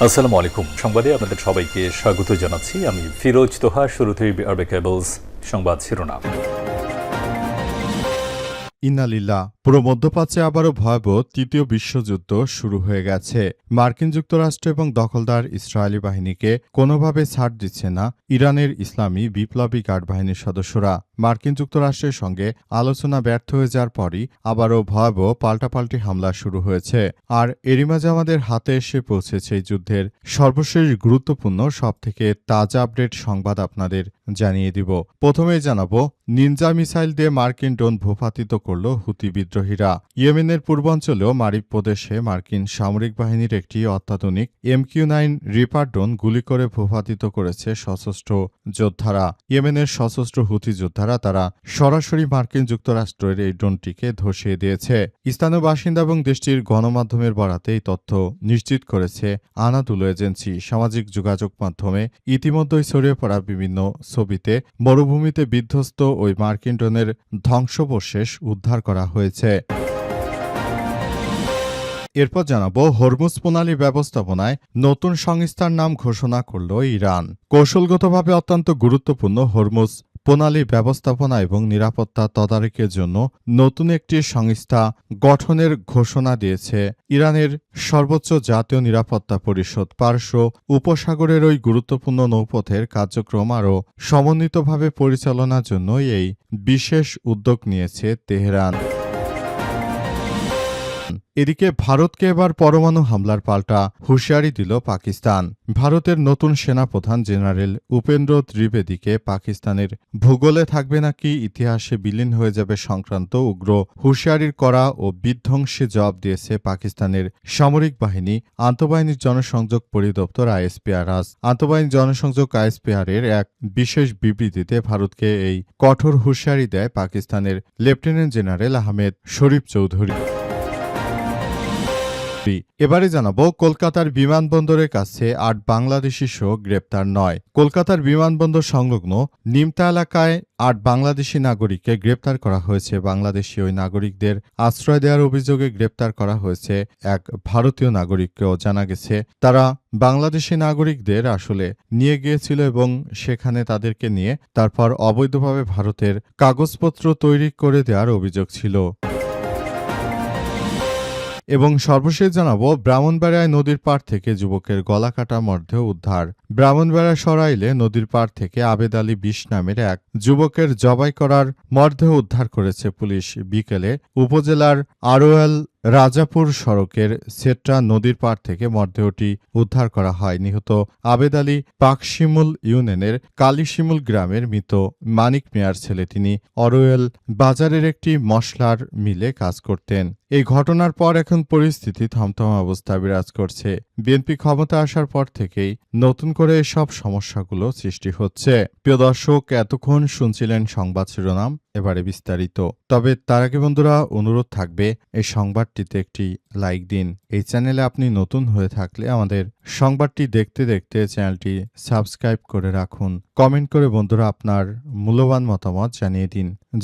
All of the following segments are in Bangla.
আসসালামু আলাইকুম। সংবাদে আপনাদের সবাইকে স্বাগত জানাচ্ছি। আমি ফিরোজ তোহা। শুরুতেই আরবে কেবলস সংবাদ শিরোনাম। ইন্না লিল্লাহ। পুরো মধ্যপ্রাচ্যে আবারও ভয়াবহ তৃতীয় বিশ্বযুদ্ধ শুরু হয়ে গেছে। মার্কিন যুক্তরাষ্ট্র এবং দখলদার ইসরায়েলি বাহিনীকে কোনোভাবে ছাড় দিচ্ছে না ইরানের ইসলামী বিপ্লবী গার্ড বাহিনীর সদস্যরা। মার্কিন যুক্তরাষ্ট্রের সঙ্গে আলোচনা ব্যর্থ হয়ে যাওয়ার পরই আবারও ভয়াবহ পাল্টাপাল্টি হামলা শুরু হয়েছে। আর এরই মাঝে আমাদের হাতে এসে পৌঁছেছে এই যুদ্ধের সর্বশেষ গুরুত্বপূর্ণ সবথেকে তাজা আপডেট সংবাদ আপনাদের জানিয়ে দিব। প্রথমেই জানাবো, নিনজা মিসাইল দিয়ে মার্কিন ড্রোন ভূপাতিত করল হুতি বিদ্রোহীরা। ইয়েমেনের পূর্বাঞ্চলেও মারিব প্রদেশে মার্কিন সামরিক বাহিনীর একটি অত্যাধুনিক MQ-9 রিপার ড্রোন গুলি করে ভূপাতিত করেছে সশস্ত্র যোদ্ধারা। ইয়েমেনের সশস্ত্র হুতি যোদ্ধারা তারা সরাসরি মার্কিন যুক্তরাষ্ট্রের এই ড্রোনটিকে ধসিয়ে দিয়েছে। স্থানীয় বাসিন্দা এবং দেশটির গণমাধ্যমের বরাতে এই তথ্য নিশ্চিত করেছে আনাদুলু এজেন্সি। সামাজিক যোগাযোগ মাধ্যমে ইতিমধ্যেই ছড়িয়ে পড়া বিভিন্ন ছবিতে মরুভূমিতে বিধ্বস্ত ওই মার্কিন ড্রোনের ধ্বংসাবশেষ উদ্ধার করা হয়েছে। এরপর জানাবো, হরমুজ প্রণালী ব্যবস্থাপনায় নতুন সংস্থার নাম ঘোষণা করল ইরান। কৌশলগতভাবে অত্যন্ত গুরুত্বপূর্ণ হরমুজ প্রণালী ব্যবস্থাপনা এবং নিরাপত্তা তদারকির জন্য নতুন একটি সংস্থা গঠনের ঘোষণা দিয়েছে ইরানের সর্বোচ্চ জাতীয় নিরাপত্তা পরিষদ। পারস্য উপসাগরের ওই গুরুত্বপূর্ণ নৌপথের কার্যক্রম আরও সমন্বিতভাবে পরিচালনার জন্য এই বিশেষ উদ্যোগ নিয়েছে তেহরান। এদিকে ভারতকে এবার পরমাণু হামলার পাল্টা হুঁশিয়ারি দিল পাকিস্তান। ভারতের নতুন সেনাপ্রধান জেনারেল উপেন্দ্র ত্রিবেদীকে পাকিস্তানের ভূগোলে থাকবে নাকি ইতিহাসে বিলীন হয়ে যাবে সংক্রান্ত উগ্র হুঁশিয়ারির করা ও বিধ্বংসী জবাব দিয়েছে পাকিস্তানের সামরিক বাহিনী আন্তঃবাহিনীর জনসংযোগ পরিদপ্তর ISPR। আজ আন্তঃবাহিনী জনসংযোগ ISPR এর এক বিশেষ বিবৃতিতে ভারতকে এই কঠোর হুঁশিয়ারি দেয় পাকিস্তানের লেফটেন্যান্ট জেনারেল আহমেদ শরীফ চৌধুরী। এবারে জানাবো, কলকাতার বিমানবন্দরের কাছে ৮ বাংলাদেশি সহ গ্রেপ্তার ৯। কলকাতার বিমানবন্দর সংলগ্ন নিমতা এলাকায় ৮ বাংলাদেশি নাগরিককে গ্রেপ্তার করা হয়েছে। বাংলাদেশি ওই নাগরিকদের আশ্রয় দেওয়ার অভিযোগে গ্রেপ্তার করা হয়েছে এক ভারতীয় নাগরিককেও। জানা গেছে তারা বাংলাদেশি নাগরিকদের আসলে নিয়ে গিয়েছিল এবং সেখানে তাদেরকে নিয়ে তারপর অবৈধভাবে ভারতের কাগজপত্র তৈরি করে দেওয়ার অভিযোগ ছিল। এবং সর্বশেষ জানাবো, ব্রাহ্মণবাড়িয়ায় নদীর পাড় থেকে যুবকের গলা কাটা মরদেহ উদ্ধার। ব্রাহ্মণবাড়িয়া সরাইলে নদীর পাড় থেকে আবেদ আলী ২০ নামের এক যুবকের জবাই করার মরদেহ উদ্ধার করেছে পুলিশ। বিকেলে উপজেলার আরোয়াল রাজাপুর সড়কের সেট্রা নদীর পাড় থেকে মরদেহটি উদ্ধার করা হয়। নিহত আবেদ আলী পাকশিমুল ইউনিয়নের কালীশিমুল গ্রামের মৃত মানিক মিয়ার ছেলে। তিনি অরোয়েল বাজারের একটি মশলার মিলে কাজ করতেন। এই ঘটনার পর এখন পরিস্থিতি থমথমে অবস্থা বিরাজ করছে। বিএনপি ক্ষমতা আসার পর থেকেই নতুন করে এসব সমস্যাগুলো সৃষ্টি হচ্ছে। প্রিয় দর্শক, এতক্ষণ শুনছিলেন সংবাদ শিরোনাম, এবারে বিস্তারিত। তবে তার আগে বন্ধুরা, অনুরোধ থাকবে এই সংবাদটিতে একটি লাইক দিন। এই চ্যানেলে আপনি নতুন হয়ে থাকলে আমাদের সংবাদটি দেখতে দেখতে চ্যানেলটি সাবস্ক্রাইব করে রাখুন। কমেন্ট করে বন্ধুরা আপনার মূল্যবান মতামত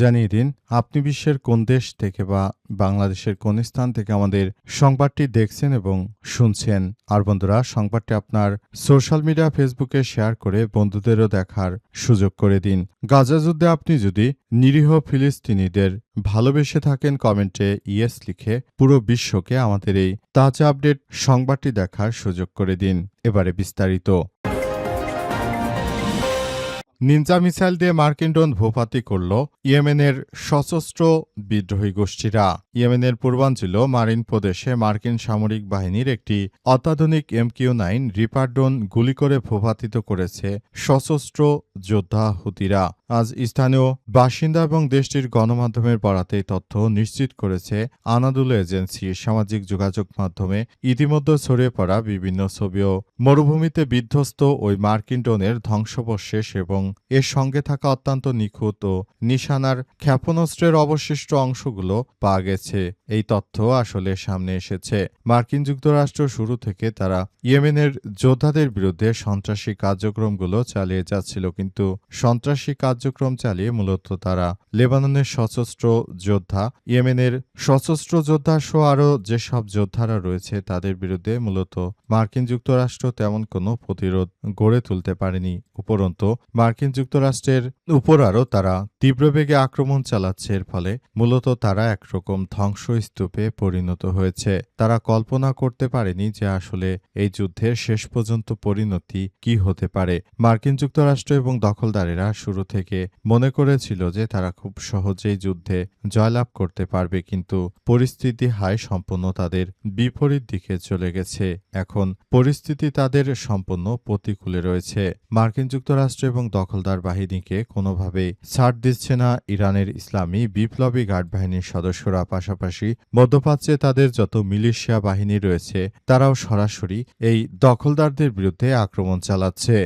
জানিয়ে দিন আপনি বিশ্বের কোন দেশ থেকে বা বাংলাদেশের কোন স্থান থেকে আমাদের সংবাদটি দেখছেন এবং শুনছেন। আর বন্ধুরা, সংবাদটি আপনার সোশ্যাল মিডিয়া ফেসবুকে শেয়ার করে বন্ধুদেরও দেখার সুযোগ করে দিন। গাজা যুদ্ধে আপনি যদি নিরীহ ফিলিস্তিনিদের ভালোবেসে থাকেন, কমেন্টে ইয়েস লিখে পুরো বিশ্বকে আমাদের এই তাজা আপডেট সংবাদটি দেখার সুযোগ করে দিন। এবারে বিস্তারিত। নিনজা মিসাইল দিয়ে মার্কিন ড্রোন ভূপাতি করল ইয়েমেনের সশস্ত্র বিদ্রোহী গোষ্ঠীরা। ইয়েমেনের পূর্বাঞ্চল মারিন প্রদেশে মার্কিন সামরিক বাহিনীর একটি অত্যাধুনিক MQ-9 রিপার ড্রোন গুলি করে ভূপাতিত করেছে সশস্ত্র যোদ্ধা হুতিরা। আজ স্থানীয় বাসিন্দা এবং দেশটির গণমাধ্যমের বরাতে তথ্য নিশ্চিত করেছে আনাদুলু এজেন্সি। সামাজিক যোগাযোগ মাধ্যমে ইতিমধ্যে ছড়িয়ে পড়া বিভিন্ন ছবিও মরুভূমিতে বিধ্বস্ত ওই মার্কিন ড্রোনের ধ্বংসাবশেষ এবং এর সঙ্গে থাকা অত্যন্ত নিখুঁত ও নিশানার ক্ষেপণাস্ত্রের অবশিষ্ট অংশগুলো পাওয়া গেছে। এই তথ্য আসলে সামনে এসেছে। মার্কিন যুক্তরাষ্ট্র শুরু থেকে তারা ইয়েমেনের যোদ্ধাদের বিরুদ্ধে সন্ত্রাসী কার্যক্রমগুলো চালিয়ে যাচ্ছিল, কিন্তু সন্ত্রাসী কার্যক্রম চালিয়ে মূলত তারা লেবাননের সশস্ত্র যোদ্ধা, ইয়েমেনের সশস্ত্র যোদ্ধা সহ আরও যেসব যোদ্ধারা রয়েছে তাদের বিরুদ্ধে মূলত মার্কিন যুক্তরাষ্ট্র তেমন কোনো প্রতিরোধ গড়ে তুলতে পারেনি। উপরন্তু মার্কিন যুক্তরাষ্ট্রের উপর আরও তারা তীব্রবেগে আক্রমণ চালাচ্ছে। এর ফলে মূলত তারা একরকম ধ্বংসস্তূপে পরিণত হয়েছে। তারা কল্পনা করতে পারেনি যে আসলে এই যুদ্ধের শেষ পর্যন্ত পরিণতি কি হতে পারে। মার্কিন যুক্তরাষ্ট্র এবং দখলদারেরা শুরু থেকে মনে করেছিল যে তারা খুব সহজেই যুদ্ধে জয়লাভ করতে পারবে, কিন্তু পরিস্থিতি হয় সম্পূর্ণ তাদের বিপরীত দিকে চলে গেছে। এখন পরিস্থিতি তাদের সম্পূর্ণ প্রতিকূলে রয়েছে। মার্কিন যুক্তরাষ্ট্র এবং দখলদার বাহিনীকে কোনোভাবেই ছাড় দিচ্ছে না ইরানের ইসলামী বিপ্লবী গার্ড বাহিনীর সদস্যরা। পাশাপাশি মধ্যপ্রাচ্যে তাদের যত মিলিশিয়া বাহিনী রয়েছে তারাও সরাসরি এই দখলদারদের বিরুদ্ধে আক্রমণ চালাচ্ছে।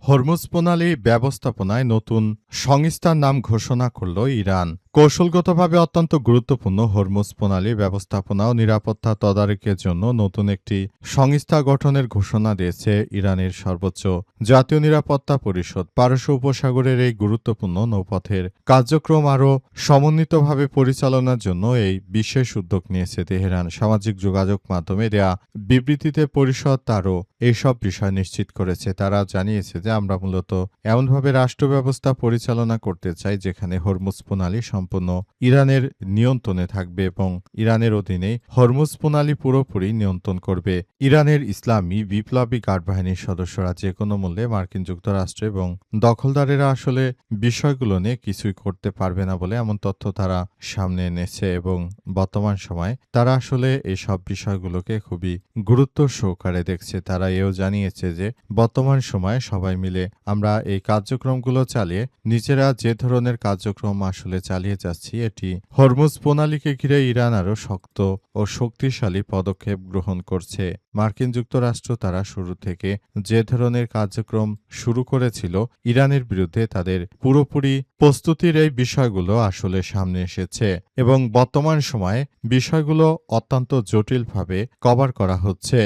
হরমুজ প্রণালী ব্যবস্থাপনায় নতুন সংস্থার নাম ঘোষণা করল ইরান। কৌশলগতভাবে অত্যন্ত গুরুত্বপূর্ণ হরমুজ প্রণালী ব্যবস্থাপনা ও নিরাপত্তা তদারকির জন্য নতুন একটি সংস্থা গঠনের ঘোষণা দিয়েছে ইরানের সর্বোচ্চ জাতীয় নিরাপত্তা পরিষদ। পারস্য উপসাগরের এই গুরুত্বপূর্ণ নৌপথের কার্যক্রম আরও সমন্বিতভাবে পরিচালনার জন্য এই বিশেষ উদ্যোগ নিয়েছে তেহরান। সামাজিক যোগাযোগ মাধ্যমে দেয়া বিবৃতিতে পরিষদ তারও এইসব বিষয় নিশ্চিত করেছে। তারা জানিয়েছে যে আমরা মূলত এমনভাবে রাষ্ট্র ব্যবস্থা পরিচালনা করতে চাই যেখানে হরমুজ প্রণালী সম্পূর্ণ ইরানের নিয়ন্ত্রণে থাকবে এবং ইরানের অধীনে হরমুজ প্রণালী পুরোপুরি নিয়ন্ত্রণ করবে। ইরানের ইসলামী বিপ্লবী গার্ড বাহিনীর সদস্যরা যে কোনো মূল্যে মার্কিন যুক্তরাষ্ট্র এবং দখলদারেরা আসলে বিষয়গুলো নিয়ে কিছুই করতে পারবে না বলে এমন তথ্য তারা সামনে এনেছে এবং বর্তমান সময়ে তারা আসলে এইসব বিষয়গুলোকে খুবই গুরুত্ব সহকারে দেখছে। তারা এও জানিয়েছে যে বর্তমান সময়ে সবাই মিলে আমরা এই কার্যক্রমগুলো চালিয়ে নিজেরা যে ধরনের কার্যক্রম আসলে চালিয়ে যাচ্ছি, এটি হরমুজ প্রণালীকে ঘিরে ইরান আরও শক্ত ও শক্তিশালী পদক্ষেপ গ্রহণ করছে। মার্কিন যুক্তরাষ্ট্র তারা শুরু থেকে যে ধরনের কার্যক্রম শুরু করেছিল ইরানের বিরুদ্ধে তাদের পুরোপুরি প্রস্তুতির এই বিষয়গুলো আসলে সামনে এসেছে এবং বর্তমান সময়ে বিষয়গুলো অত্যন্ত জটিলভাবে কভার করা হচ্ছে।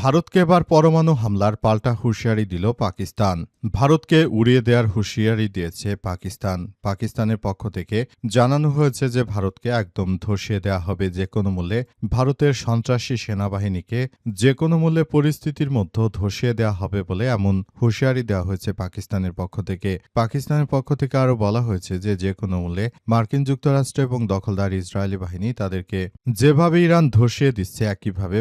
ভারতকে এবার পরমাণু হামলার পাল্টা হুঁশিয়ারি দিল পাকিস্তান। ভারতকে উড়িয়ে দেওয়ার হুঁশিয়ারি দিয়েছে পাকিস্তান। পাকিস্তানের পক্ষ থেকে জানানো হয়েছে যে ভারতকে একদম ধসিয়ে দেওয়া হবে যে কোনো মূল্যে। ভারতের সন্ত্রাসী সেনাবাহিনীকে যে কোনো মূল্যে পরিস্থিতির মধ্যে ধসিয়ে দেওয়া হবে বলে এমন হুঁশিয়ারি দেওয়া হয়েছে পাকিস্তানের পক্ষ থেকে। পাকিস্তানের পক্ষ থেকে আরও বলা হয়েছে যে যে কোনো মূল্যে মার্কিন যুক্তরাষ্ট্র এবং দখলদার ইসরায়েলি বাহিনী তাদেরকে যেভাবে ইরান ধসিয়ে দিচ্ছে একইভাবে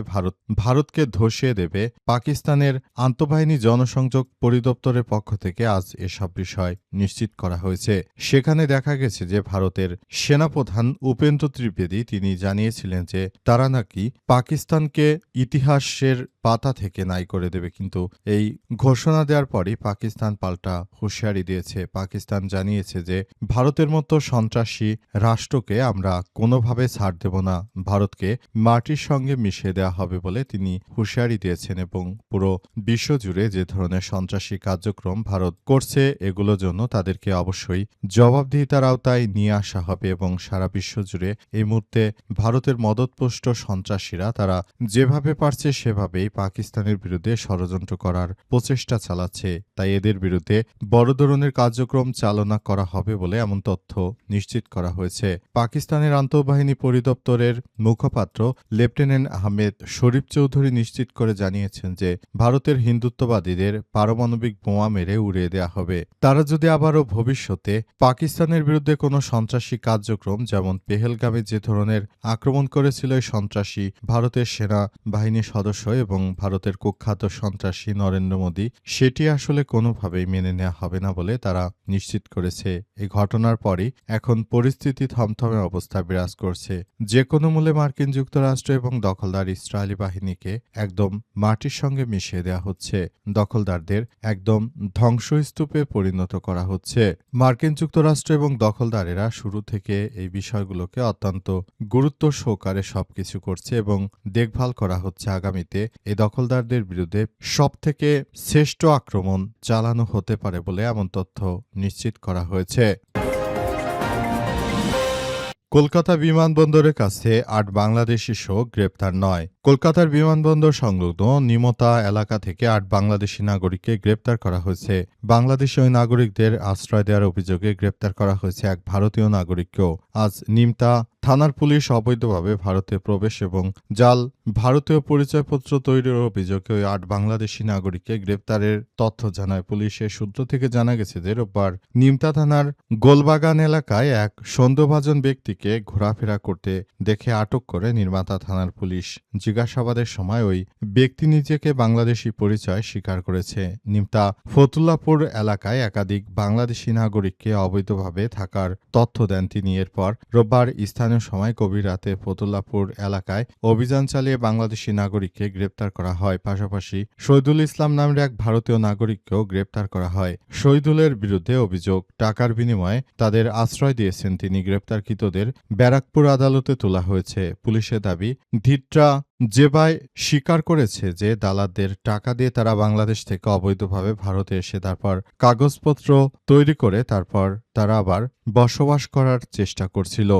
ভারতকে ধসিয়ে দেবে। পাকিস্তানের আন্তঃবাহিনী জনসংযোগ পরিদপ্তরের পক্ষ থেকে আজ এসব বিষয় নিশ্চিত করা হয়েছে। সেখানে দেখা গেছে যে ভারতের সেনাপ্রধান উপেন্দ্র ত্রিবেদী তিনি জানিয়েছিলেন যে তারা নাকি পাকিস্তানকে ইতিহাসের পাতা থেকে নাই করে দেবে, কিন্তু এই ঘোষণা দেওয়ার পরই পাকিস্তান পাল্টা হুঁশিয়ারি দিয়েছে। পাকিস্তান জানিয়েছে যে ভারতের মতো সন্ত্রাসী রাষ্ট্রকে আমরা কোনোভাবে ছাড় দেব না, ভারতকে মাটির সঙ্গে মিশিয়ে দেওয়া হবে বলে তিনি হুঁশিয়ারি দিয়েছেন এবং পুরো বিশ্বজুড়ে যে ধরনের সন্ত্রাসী কার্যক্রম ভারত করছে এগুলোর জন্য তাদেরকে অবশ্যই জবাবদিহিতার আওতায় নিয়ে আসা হবে এবং সারা বিশ্বজুড়ে এই মুহূর্তে ভারতের মদতপুষ্ট সন্ত্রাসীরা তারা যেভাবে পারছে সেভাবেই পাকিস্তানের বিরুদ্ধে ষড়যন্ত্র করার প্রচেষ্টা চালাচ্ছে। তাই এদের বিরুদ্ধে বড় ধরনের কার্যক্রম চালনা করা হবে বলে এমন তথ্য নিশ্চিত করা হয়েছে। পাকিস্তানের আন্তঃবাহিনী পরিদপ্তরের মুখপাত্র লেফটেন্যান্ট আহমেদ শরীফ চৌধুরী নিশ্চিত করে জানিয়েছেন যে ভারতের হিন্দুত্ববাদীদের পারমাণবিক বোমা মেরে উড়িয়ে দেওয়া হবে। তারা যদি আবারও ভবিষ্যতে পাকিস্তানের বিরুদ্ধে কোনো সন্ত্রাসী কার্যক্রম যেমন পেহেলগামে যে ধরনের আক্রমণ করেছিল এই সন্ত্রাসী ভারতের সেনা বাহিনীর সদস্য এবং ভারতের কুখ্যাত সন্ত্রাসী নরেন্দ্র মোদী, সেটি আসলে কোনোভাবেই মেনে নেওয়া হবে না বলে তারা নিশ্চিত করেছে। এই ঘটনার পরই এখন পরিস্থিতি থমথমে অবস্থা বিরাজ করছে। যে কোনো মূল্যে মার্কিন যুক্তরাষ্ট্র এবং দখলদার ইসরায়েলি বাহিনীকে একদম মাটির সঙ্গে মিশিয়ে দেওয়া হচ্ছে, দখলদারদের একদম ধ্বংসস্তূপে পরিণত করা হচ্ছে। মার্কিন যুক্তরাষ্ট্র এবং দখলদারেরা শুরু থেকে এই বিষয়গুলোকে অত্যন্ত গুরুত্ব সহকারে সবকিছু করছে এবং দেখভাল করা হচ্ছে আগামীতে এ এই দখলদারদের বিরুদ্ধে সবথেকে শ্রেষ্ঠ আক্রমণ চালানো হতে পারে বলে এমন তথ্য নিশ্চিত করা হয়েছে। কলকাতা বিমানবন্দরের কাছে ৮ বাংলাদেশি সহ গ্রেপ্তার ৯। কলকাতার বিমানবন্দর সংলগ্ন নিমতা এলাকা থেকে ৮ বাংলাদেশি নাগরিককে গ্রেপ্তার করা হয়েছে। বাংলাদেশি ওই নাগরিকদের আশ্রয় দেওয়ার অভিযোগে গ্রেপ্তার করা হয়েছে এক ভারতীয় নাগরিককেও। আজ নিমতা থানার পুলিশ অবৈধভাবে ভারতে প্রবেশ এবং জাল ভারতীয় পরিচয়পত্র তৈরির অভিযোগে ওই ৮ বাংলাদেশি নাগরিককে গ্রেপ্তারের তথ্য জানায় পুলিশের সূত্র থেকে জানা গেছে যে রোববার নিমতা থানার গোলবাগান এলাকায় এক সন্দেহভাজন ব্যক্তিকে ঘোরাফেরা করতে দেখে আটক করে নির্মাতা থানার পুলিশ। জিজ্ঞাসাবাদের সময় ওই ব্যক্তি নিজেকে বাংলাদেশি পরিচয় স্বীকার করেছে। নিমতা ফতুল্লাপুর এলাকায় একাধিক বাংলাদেশি নাগরিককে অবৈধভাবে থাকার তথ্য দেন তিনি। এরপর রোববার স্থানীয় সময় গভীর রাতে ফতুল্লাপুর এলাকায় অভিযান চালিয়ে বাংলাদেশি নাগরিককে গ্রেপ্তার করা হয়। পাশাপাশি শহীদুল ইসলাম নামের এক ভারতীয় নাগরিককেও গ্রেপ্তার করা হয়। শহীদুলের বিরুদ্ধে অভিযোগ, টাকার বিনিময়ে তাদের আশ্রয় দিয়েছেন তিনি। গ্রেপ্তারকৃতদের ব্যারাকপুর আদালতে তোলা হয়েছে। পুলিশের দাবি, ধৃতরা জেবায় স্বীকার করেছে যে দালালদের টাকা দিয়ে তারা বাংলাদেশ থেকে অবৈধভাবে ভারতে এসে তারপর কাগজপত্র তৈরি করে তারপর তারা আবার বসবাস করার চেষ্টা করছিল।